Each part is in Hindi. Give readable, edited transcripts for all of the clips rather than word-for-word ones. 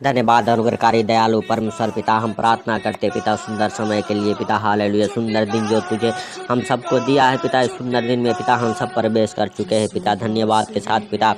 धन्यवाद अनुग्रहकारी दयालु परमेश्वर पिता, हम प्रार्थना करते पिता सुंदर समय के लिए पिता। हालेलुया, सुंदर दिन जो तुझे हम सबको दिया है पिता, इस सुंदर दिन में पिता हम सब प्रवेश कर चुके हैं पिता। धन्यवाद के साथ पिता,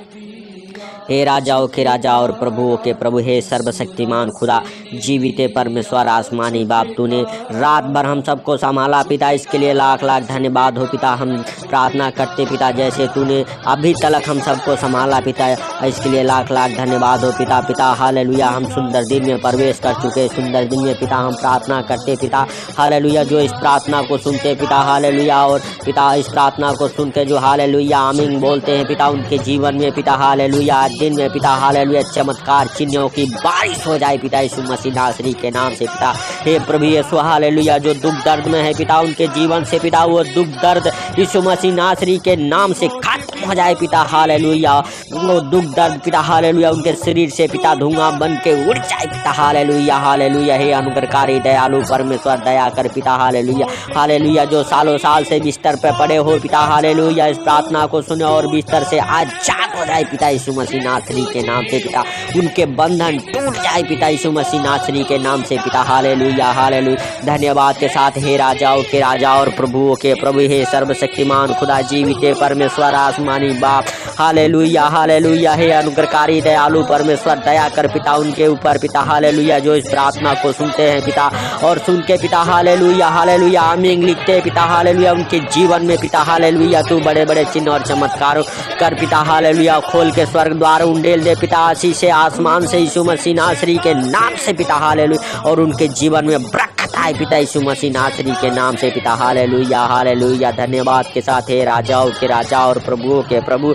हे राजाओं के राजा और प्रभुओं के प्रभु, हे सर्वशक्तिमान खुदा, जीवित परमेश्वर, आसमानी बाप, तूने रात भर हम सबको संभाला पिता, इसके लिए लाख लाख धन्यवाद हो पिता। हम प्रार्थना करते पिता, जैसे तूने अभी तक हम सबको संभाला पिता, इसके लिए लाख लाख धन्यवाद हो पिता। पिता हालेलुया, हम सुंदर दिन में प्रवेश कर चुके, सुंदर दिन में पिता हम प्रार्थना करते पिता। हालेलुया, जो इस प्रार्थना को सुनते पिता, हालेलुया, और पिता इस प्रार्थना को सुन के जो हालेलुया आमीन बोलते हैं पिता, उनके जीवन में पिता हालेलुया दिन में पिता हालेलुया चमत्कार चिन्हों की बारिश हो जाए पिता, यीशु मसीह नासरी के नाम से पिता। हे प्रभु यीशु हालेलुया, जो दुख दर्द में है पिता, उनके जीवन से पिता वो दुख दर्द यीशु मसीह नासरी के नाम से खत्म हो जाए पिता। हालेलुया, वो दुख दर्द पिता हालेलुया उनके शरीर से पिता धुआं बन के उड़ जाए पिता। हालेलुया हालेलुया, हे अनुग्रहकारी दयालु परमेश्वर, दया कर पिता। हालेलुया हालेलुया, जो सालों साल से बिस्तर पे पड़े हो पिता, हालेलुया इस प्रार्थना को सुने और बिस्तर से आजाद हो जाए पिता, यीशु मसीह नासरी के नाम से पिता। उनके बंधन टूट जाए पिता, यीशु मसीह नासरी के नाम से पिता। हालेलुया हालेलुया, धन्यवाद के साथ हे राजाओं के राजा और प्रभुओं के प्रभु, हे सर्वशक्तिमान खुदा, जीवित परमेश्वर, आसमानी बाप। हालेलुया हालेलुया, हे अनुग्रहकारी दयालु परमेश्वर, दया कर पिता उनके ऊपर पिता। हालेलुया, जो इस प्रार्थना को सुनते हैं पिता और सुन के पिता हालेलुया हालेलुया आमीन लिखते हैं पिता। हालेलुया, उनके जीवन में पिता हालेलुया तू बड़े बड़े चिन्ह और चमत्कार कर पिता। हालेलुया, खोल के स्वर्ग द्वार उंडेल दे पिता, आशीष से आसमान से यीशु मसीह नासरी के नाम से पिता। हालेलुया, और उनके जीवन में बरकत आए पिता, यीशु मसीह नासरी के नाम से पिता। हालेलुया हालेलुया, धन्यवाद के साथ हे राजाओं के राजा और प्रभुओं के प्रभु,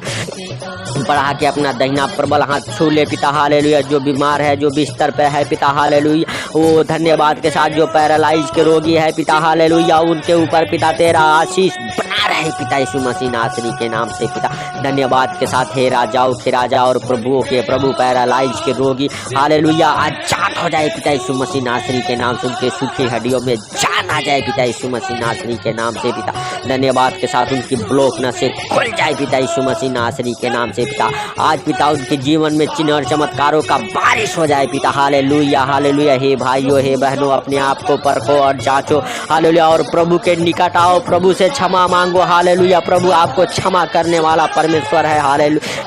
बढ़ा के अपना दहिना प्रबल हाथ छू ले पिता। हालेलुया, जो बीमार है, जो बिस्तर पे है पिता, हालेलुया वो धन्यवाद के साथ जो पैरालाइज के रोगी है पिता, हालेलुया उनके ऊपर पिता तेरा आशीष बना रहे पिता, यीशु मसीह नासरी के नाम से पिता। धन्यवाद के साथ हे राजाओं के राजा और प्रभुओं के प्रभु, पैरालाइज के रोगी हालेलुया आजाद हो जाए पिता, यीशु मसीह नासरी के नाम से। उनके सूखी हड्डियों में जान आ जाए पिता, यीशु मसीह नासरी के नाम से पिता। धन्यवाद के साथ उनकी ब्लॉक नसें खुल जाए पिता, यीशु मसीह नासरी के नाम से पिता। आज पिता उनके जीवन में चिन्ह और चमत्कारों का बारिश हो जाए पिता। हालेलुया हालेलुया, हे भाइयों हे बहनों, अपने आप को परखो और जांचो। हालेलुया, और प्रभु के निकट आओ, प्रभु से क्षमा मांगो। हालेलुया, प्रभु आपको क्षमा करने वाला परमेश्वर है।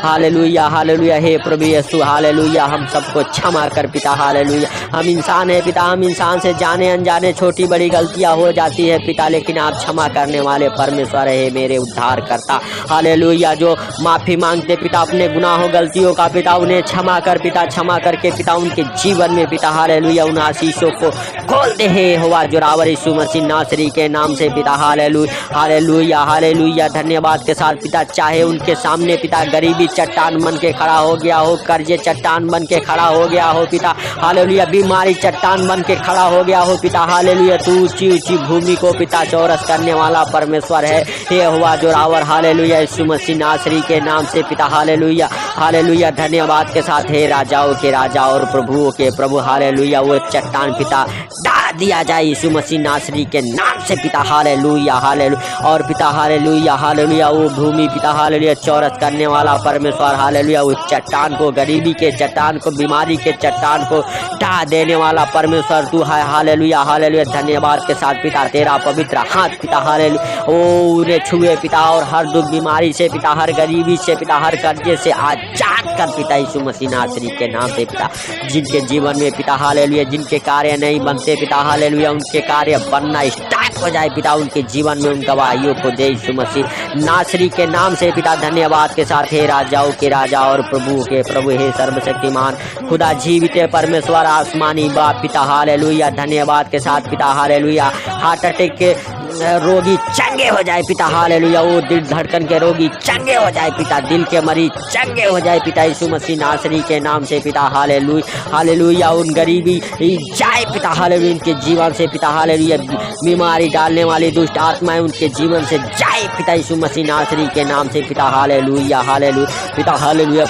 हालेलुया हालेलुया, हे प्रभु यीशु हालेलुया, हम सबको क्षमा कर पिता। हालेलुया, हम इंसान है पिता, हम इंसान से जाने अनजाने छोटी बड़ी गलतियां हो जाती है पिता, लेकिन आप क्षमा करने वाले परमेश्वर है मेरे उद्धार करता। हालेलुया, जो माफी मांगते पिता अपने गुनाहों गलतियों का पिता, उन्हें क्षमा कर पिता। क्षमा करके पिता उनके जीवन में पिता हालेलुया उन आशीषों को खोल दे हे होवा जोरावर यीशु मसीह नासरी के नाम से पिता। हालेलुया हालेलुया हालेलुया, धन्यवाद के साथ पिता। चाहे उनके सामने पिता गरीबी चट्टान बन के खड़ा हो गया हो, कर्जे चट्टान बन के खड़ा हो गया हो पिता, हालेलुया बीमारी चट्टान बन के खड़ा हो गया हो पिता। हालेलुया, तू ऊंची ऊंची भूमि को पिता चौरस करने वाला परमेश्वर है हे होवा जोरावर। हालेलुया, यीशु मसीह नासरी के नाम से पिता। हालेलुया हालेलुया, धन्यवाद के साथ हे राजाओं के राजा और प्रभुओं के प्रभु, हालेलुया वो चट्टान पिता डाल दिया जाए यीशु मसीह नासरी के नाम से पिता। हालेलुया हालेलुया, और पिता हालेलुया हालेलुया वो भूमि पिता हालेलुया चौरस करने वाला परमेश्वर, हालेलुया उस चट्टान को, गरीबी के चट्टान को, बीमारी के चट्टान को ढा देने वाला परमेश्वर तू है। हालेलुया हालेलुया, धन्यवाद के साथ पिता तेरा पवित्र हाथ पिता हालेलुया ओ उन्हें छुए पिता, और हर दुख बीमारी से पिता, हर गरीबी से पिता, हर कर्जे से आजाद कर पिता यीशु मसीह नासरी के नाम से पिता। जिनके जीवन में पिता हालेलुया जिनके कार्य नहीं बनते पिता, हालेलुया उनके कार्य बनना स्टार्ट हो जाए पिता, उनके जीवन में उन गवाहियों को दे यीशु मसीह नासरी के नाम से पिता। धन्यवाद के साथ हे राजाओं के राजा और प्रभु के प्रभु, हे सर्वशक्तिमान खुदा, जीवित परमेश्वर, आसमानी बाप पिता। हालेलुया, धन्यवाद के साथ पिता हालेलुया हार्ट अटैक के रोगी चंगे हो जाए पिता। हालेलुया, वो दिल धड़कन के रोगी चंगे हो जाए पिता, दिल के मरीज चंगे हो जाए पिता यीशु मसीह नासरी के नाम से पिता। हालेलुया हालेलुया, उन गरीबी जाए पिता, हालेलुया इनके जीवन से पिता। हालेलुया, बीमारी डालने वाली दुष्ट आत्माएं उनके जीवन से जाए पिता यीशु मसीह नासरी के नाम से पिता। हालेलुया हालेलुया पिता, हालेलुया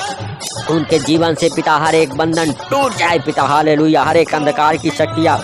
उनके जीवन से पिता हर एक बंधन टूट जाए पिता। हालेलुया, हर एक अंधकार की शक्तियाँ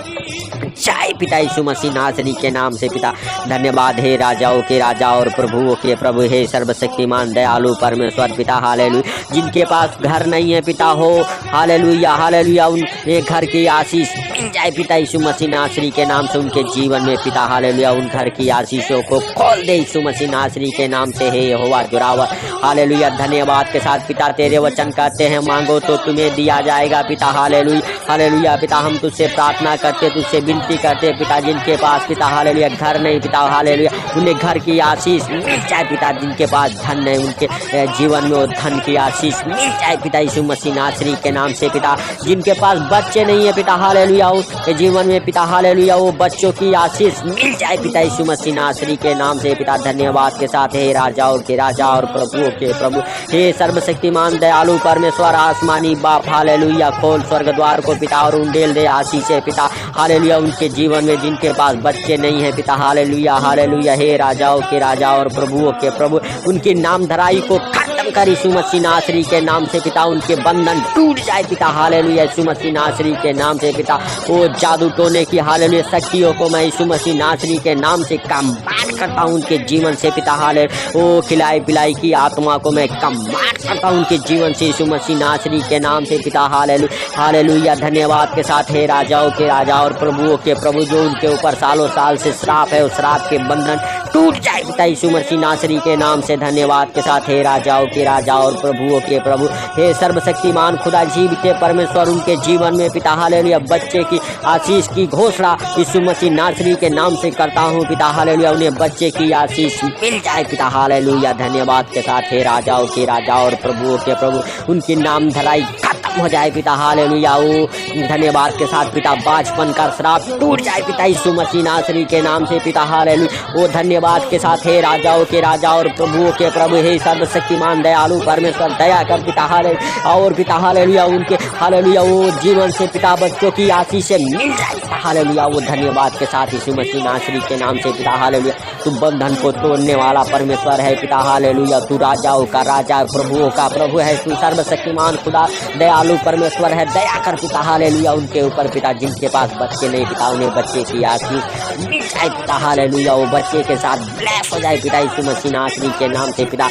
जाए जाए पिता यीशु मसीह नासरी के नाम से पिता। धन्यवाद हे राजाओं के राजा और प्रभुओं के प्रभु, हे सर्वशक्तिमान दयालु परमेश्वर पिता हालेलुया। जिनके पास घर नहीं है पिता हो हालेलुया हालेलुया, उन घर की आशीष मिल जाए पिता यीशु मसीह नासरी के नाम से उनके जीवन में पिता हालेलुया। उन घर की आशीषों को खोल दे यीशु मसीह नासरी के नाम से हे यहोवा जुड़ावर हालेलुया। धन्यवाद के साथ पिता तेरे वचन कहते हैं मांगो तो तुम्हें दिया जाएगा पिता हालेलुया हालेलुया। पिता हम तुझसे प्रार्थना करते, तुझसे विनती करते पिता, जिनके पास पिता हालेलुया घर नहीं पिता हालेलुया, उन्हें घर की आशीष मिल जाए पिता। जिनके पास धन नहीं उनके जीवन में वो धन की आशीष मिल जाए पिता यीशु मसीह नासरी के नाम से पिता। जिनके पास बच्चे नहीं है पिता हालेलुया, उसके जीवन में पिता हालेलुया वो बच्चों की आशीष मिल जाए पिता यीशु मसीह नासरी के नाम से पिता। धन्यवाद के साथ हे राजाओं के राजा और प्रभुओं के प्रभु, हे सर्वशक्तिमान दयालु परमेश्वर आसमानी बाप हालेलुया। खोल स्वर्ग द्वार को पिता और उंडेल दे आशीष पिता हालेलुया उनके जीवन में। जिनके पास बच्चे नहीं है पिता हालेलुया हालेलुया, हे राजाओं के राजा और प्रभुओं के प्रभु, उनकी नाम धराई को खत्म कर यीशु मसीह नासरी के नाम से पिता। उनके बंधन टूट जाए पिता हालेलुया यीशु मसीह नासरी के नाम से पिता। वो जादू टोने की हालेलुया शक्तियों को मैं यीशु मसीह नासरी के नाम से कमांड करता हूँ उनके जीवन से पिता हालेलुया। वो खिलाई पिलाई की आत्मा को मैं कमांड करता हूँ उनके जीवन से यीशु मसीह नासरी के नाम से पिता हालेलुया हालेलुया। धन्यवाद के साथ हे राजाओं के राजा और प्रभुओं के प्रभु, जो उनके ऊपर सालों साल से श्राप है उस श्राप के बंधन टूट जाए पिता यीशु मसीह नासरी के नाम से। धन्यवाद के साथ हे राजाओं के राजा और प्रभुओं के प्रभु, हे सर्वशक्तिमान खुदा जीवित परमेश्वर, उनके जीवन में पिता हालेलुया बच्चे की आशीष की घोषणा यीशु मसीह नासरी के नाम से करता हूँ पिता हालेलुया। उन्हें बच्चे की आशीष मिल जाए पिता हालेलुया। धन्यवाद के साथ हे राजाओं के राजा और प्रभुओं के प्रभु, उनकी नाम धराई खत्म हो जाए पिता हालेलुया। वो धन्यवाद के साथ पिता बाजपन का श्राप टूट जाए पिता यीशु मसीह नासरी के नाम से पिता हालेलुया। वो धन्यवाद के साथ हे राजाओं के राजा और प्रभुओं के प्रभु, हे सर्वशक्तिमान दयालु परमेश्वर दया कर पिता हालेलुया। और पिता हालेलुया उनके हालेलुया वो जीवन से पिता बच्चों की आशीष से मिल जाए पिता हालेलुया। वो धन्यवाद के साथ यीशु मसीह नासरी के नाम से पिता हालेलुया। तू बंधन को तोड़ने वाला परमेश्वर है पिता हालेलुया। तू राजाओं का राजा प्रभुओं का प्रभु है। तू सर्वशक्तिमान खुदा दयालु परमेश्वर है। दया कर पिता हालेलुया उनके ऊपर पिता। जिनके पास बच्चे नहीं पिता उन्हें बच्चे की आशीष मिल जाए पिता हालेलुया। वो बच्चे के साथ ब्लेस हो जाए पिता यीशु मसीह नासरी के नाम से पिता।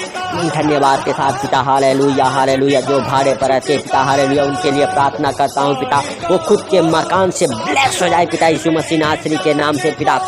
धन्यवाद के साथ पिता हालेलुया हालेलुया। जो भाड़े पर रहते पिता हालेलुया उनके लिए प्रार्थना करता हूँ पिता, वो खुद के मकान से ब्लेस हो जाए पिता यीशु मसीह नासरी के नाम से पिता।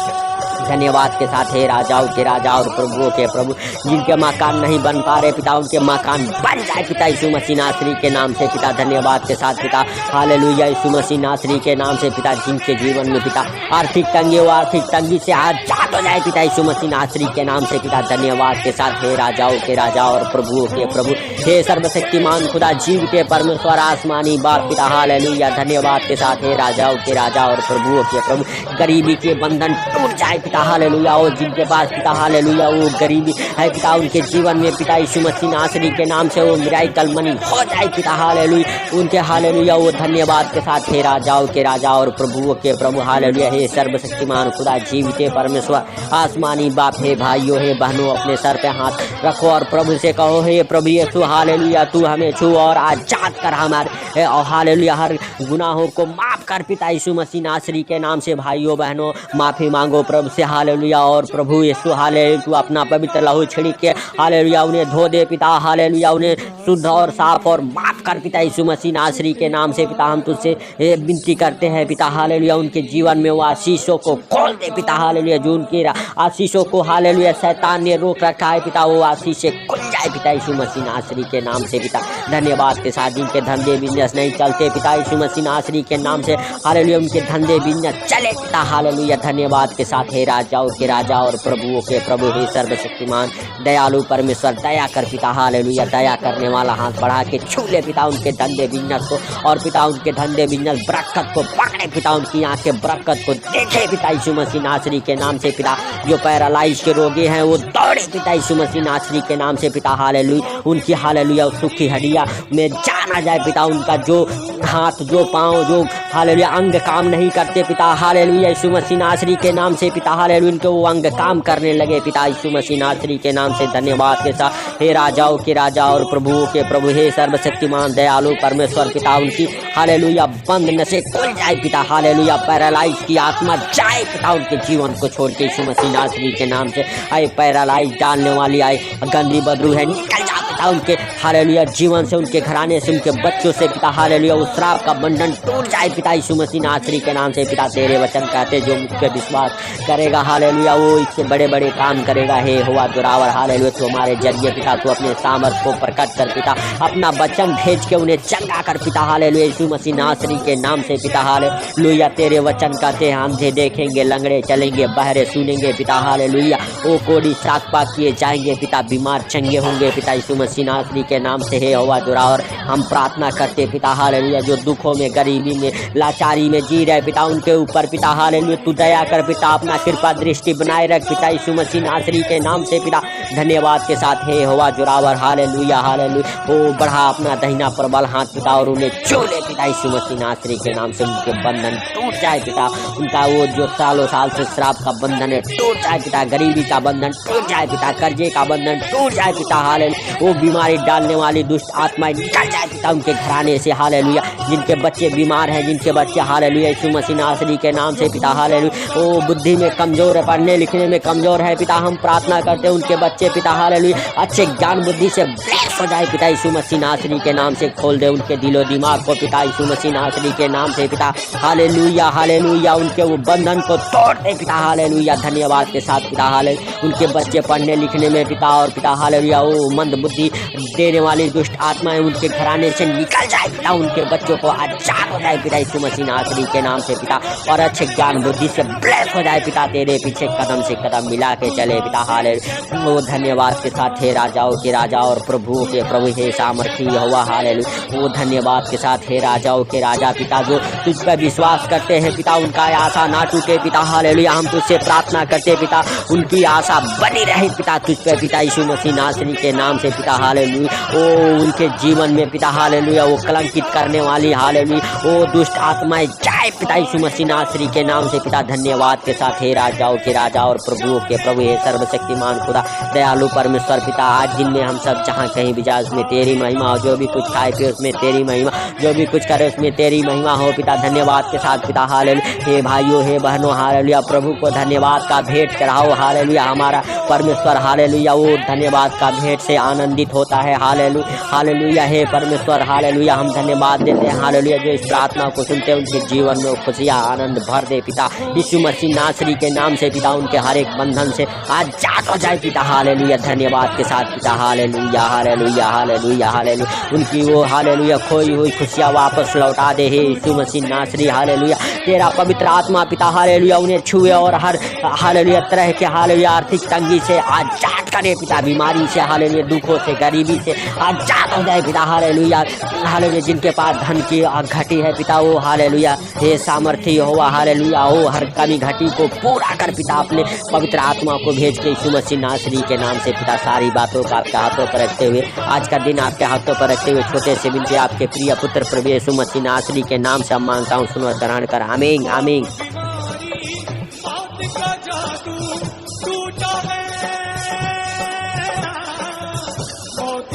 धन्यवाद के साथ हे राजाओं के राजा और प्रभुओं के प्रभु, जिनके मकान नहीं बन पा रहे पिता उनके मकान बन जाए पिता यीशु मसीह नासरी के नाम से पिता। धन्यवाद के साथ पिता हालेलुया यीशु मसीह नासरी के नाम से पिता। जिनके जीवन में पिता आर्थिक तंगी वो आर्थिक तंगी से आजाद हो जाए पिता यीशु मसीह नासरी के नाम से पिता। धन्यवाद के साथ हे राजाओं के राजा और प्रभुओं के प्रभु, हे सर्वशक्तिमान खुदा जीवित परमेश्वर आसमानी बाप पिता हालेलुया। धन्यवाद के साथ हे राजाओं के राजा और प्रभुओं के प्रभु, गरीबी के बंधन टूट जाए पिता हालेलुया। और जिनके पास पिता हालेलुया वो गरीबी है पिता उनके जीवन में पिता यीशु मसीह नासरी के नाम से वो मिराइकल मनी हो जाए पिता हालेलुया उनके हालेलुया। वो धन्यवाद के साथ हे राजाओं के राजा और प्रभुओं के प्रभु हालेलुया। हे सर्वशक्तिमान खुदा जीवित परमेश्वर आसमानी बाप, हे भाइयों हे बहनों अपने सर पे हाथ रखो और प्रभु से कहो हे प्रभु यीशु हालेलुया तू हमें छू और आजाद कर हमारे हालेलुया हर गुनाहों को माफ कर पिता यीशु मसीह नासरी के नाम से। भाइयों बहनों माफी मांगो प्रभु से हालेलुया। और प्रभु यीशु हालेलुया तू अपना पवित्र लहू छिड़क के हालेलुया उन्हें धो दे पिता हालेलुया। उन्हें शुद्ध और साफ और माफ कर पिता यीशु मसीह नासरी के नाम से पिता। हम तुझसे विनती करते हैं पिता हालेलुया उनके जीवन में वो आशीषों को खोल दे पिता हालेलुया। जो उनके आशीषों को हालेलुया शैतान ने रोक रखा है पिता, वो आशीषें खुल जाए पिता यीशु मसीह नासरी के नाम से पिता। धन्यवाद के साथ जिनके धंधे बिजनेस नहीं चलते पिता यीशु मसीह नासरी के नाम से हालेलुया उनके धंधे बिजनेस चले पिता हालेलुया। धन्यवाद के साथ हे राजाओं के राजा और प्रभुओं के प्रभु, हे सर्वशक्तिमान दयालु परमेश्वर दया कर पिता हालेलुया। दया करने वाला हाथ बढ़ा के छू ले पिता उनके धंधे बिजनेस को और पिता उनके धंधे बिजनेस बरकत को पकड़े पिता। उनकी आंखें बरकत को देखे पिता यीशु मसीह नासरी के नाम से पिता। जो पैरालाइज के रोगी हैं वो दौड़े पिता यीशु मसीह नासरी के नाम से पिता हालेलुया। उनकी हालेलुया सूखी हड्डियां में जान आ जाए पिता। उनका जो हाथ जो पाँव जो हालेलुया अंग काम नहीं करते पिता, हालेलुया यीशु मसीह नासरी के नाम से पिता, हालेलुया उनके वो अंग काम करने लगे पिता यीशु मसीह नासरी के नाम से। धन्यवाद के साथ हे राजाओं के राजा और प्रभुओं के प्रभु, हे सर्वशक्तिमान दयालु परमेश्वर पिता, उनकी हालेलुया बंद नसें खुल जाए पिता, हालेलुया पैरालाइज की आत्मा जाए पिता उनके जीवन को छोड़ के यीशु मसीह नासरी के नाम से। आए पैरालाइज डालने वाली आए गंदी बदबू है निकल जा पिता उनके हालेलुया जीवन से, उनके घराने से, उनके बच्चों से पिता, हालेलुया उस श्राप का बंधन टूट जाए पिता यीशु मसीह नासरी के नाम से पिता। तेरे वचन कहते जो मुझ पे विश्वास करेगा हालेलुया वो इससे बड़े बड़े काम करेगा। हे हुआ जोरावर हालेलुया तू हमारे जरिए पिता, तू अपने सामर्थ को प्रकट कर पिता, अपना वचन भेज के उन्हें चंगा कर पिता, हालेलुया यीशु मसीह नासरी के नाम से पिता, हालेलुया तेरे वचन कहते हैं अंधे देखेंगे, लंगड़े चलेंगे, बहरे सुनेंगे पिता, हालेलुया ओ कोड़ी साकपा किए जाएंगे पिता, बीमार चंगे होंगे पिता यीशु मसीह नासरी के नाम से। हे हुआ जोरावर हम प्रार्थना करते पिता, हालेलुया जो दुखों में, गरीबी में, लाचारी में जी रहे पिता उनके ऊपर पिता, हालेलुया तू दया कर पिता, अपना कृपा दृष्टि बनाए रख पिता यीशु मसीह नासरी के नाम से पिता। धन्यवाद के साथ हे हुआ जोरावर हालेलुया, हालेलुया ओ बढ़ा अपना दहिना प्रबल हाथ पिता और उन्हें छू ले पिता यीशु मसीह नासरी के नाम से। उनके बंधन टूट जाए पिता, उनका वो जो सालों साल से श्राप का बंधन है टूट जाए पिता, गरीबी का बंधन टूट जाए पिता, कर्जे का बंधन टूट जाए पिता, हालेलुया वो बीमारी डालने वाली दुष्ट आत्माएं निकल जाए पिता उनके घराने से, हालेलुया जिनके बच्चे बीमार हैं, जिनके बच्चे हालेलुया यीशु मसीह नासरी के नाम से पिता, हालेलुया वो बुद्धि में कमजोर है, पढ़ने लिखने में कमजोर है पिता, हम प्रार्थना करते हैं उनके बच्चे पिता, हालेलुया अच्छे ज्ञान बुद्धि से ब्लेस हो जाए पिता यीशु मसीह नासरी के नाम से। खोल दे उनके दिलो दिमाग को पिता यीशु मसीह नासरी के नाम से पिता, हालेलुया हालेलुया उनके वो बंधन को तोड़ दे पिता, हालेलुया धन्यवाद के साथ पिता, हालेलुया उनके बच्चे पढ़ने लिखने में पिता और पिता, हालेलुया वो मंद बुद्धि देने वाली दुष्ट आत्माएं उनके घराने से निकल जाए पिता, उनके बच्चों को आजाद हो जाए पिता यीशु मसीह नासरी के नाम से पिता, और अच्छे ज्ञान बुद्धि से ब्लेस हो जाए पिता, तेरे पीछे कदम से कदम मिला के चले पिता, हालेलुया वो धन्यवाद के साथ हे राजाओं के राजा और प्रभुओं के प्रभु, हे सामर्थी यहोवा हालेलुया वो धन्यवाद के साथ हे राजाओं के राजा पिता, जो तुझ पर विश्वास करते हैं पिता उनका आशा ना टूटे पिता, हालेलुया हम तुझसे प्रार्थना करते पिता उनकी आशा बनी रहे पिता तुझ पर पिता यीशु मसीह नासरी के नाम से पिता, हालेलुया ओ उनके जीवन में पिता, हालेलुया वो कलंकित करने वाली हालेलुया वो दुष्ट आत्माएं जाए पिता यीशु मसीह नासरी के नाम से पिता। धन्यवाद के साथ हे राजाओं के राजा और प्रभुओं के प्रभु, हे सर्वशक्तिमान खुदा दयालु परमेश्वर पिता, आज दिन में हम सब जहाँ कहीं भी जाए उसमें तेरी महिमा हो, जो भी कुछ खाए पिए उसमें तेरी महिमा, जो भी कुछ करे उसमें तेरी महिमा हो पिता। धन्यवाद के साथ पिता, हालेलुया हे भाइयों हे बहनों, हालेलुया प्रभु को धन्यवाद का भेंट चढ़ाओ, हालेलुया हमारा परमेश्वर हालेलुया वो धन्यवाद का भेंट से आनंदित होता है, हालेलुया हालेलुया हे परमेश्वर हालेलुया हम धन्यवाद देते हैं, हालेलुया जो इस प्रार्थना को सुनते हैं उनके जीवन में खुशियाँ आनंद भर दे पिता यीशु मसीह नासरी के नाम से पिता, उनके हर एक बंधन से आजाद हो जाए पिता, हालेलुया धन्यवाद के साथ पिता, हालेलुया हालेलुया हालेलुया हालेलुया उनकी वो हालेलुया खोई हुई खुशियाँ वापस लौटा दे हे यीशु मसीह नासरी, हालेलुया तेरा पवित्र आत्मा पिता, हालेलुया उन्हें छुए और हर हालेलुया तरह के हालेलुया आर्थिक तंगी से आजाद करे पिता, बीमारी से हालेलुया दुखों से गरीबी से आजाद हो जाए पिता, हालेलुया हालेलुया जिनके पास धन की घटी है पिता वो हालेलुया हे सामर्थी हुआ, हालेलुया वो हर कमी घटी को पूरा कर पिता, अपने पवित्र आत्मा को भेज के यीशु मसीह नासरी के नाम से पिता। सारी बातों का आपके हाथों पर रखते हुए आज का दिन आपके हाथों पर रखते हुए छोटे से बिनती आपके प्रिय पुत्र प्रभु यीशु मसीह नासरी के नाम से हम मांगता हूँ, सुनो ग्रहण कर, आमीन आमीन।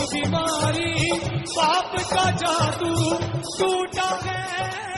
बीमारी पाप का जादू टूटा है।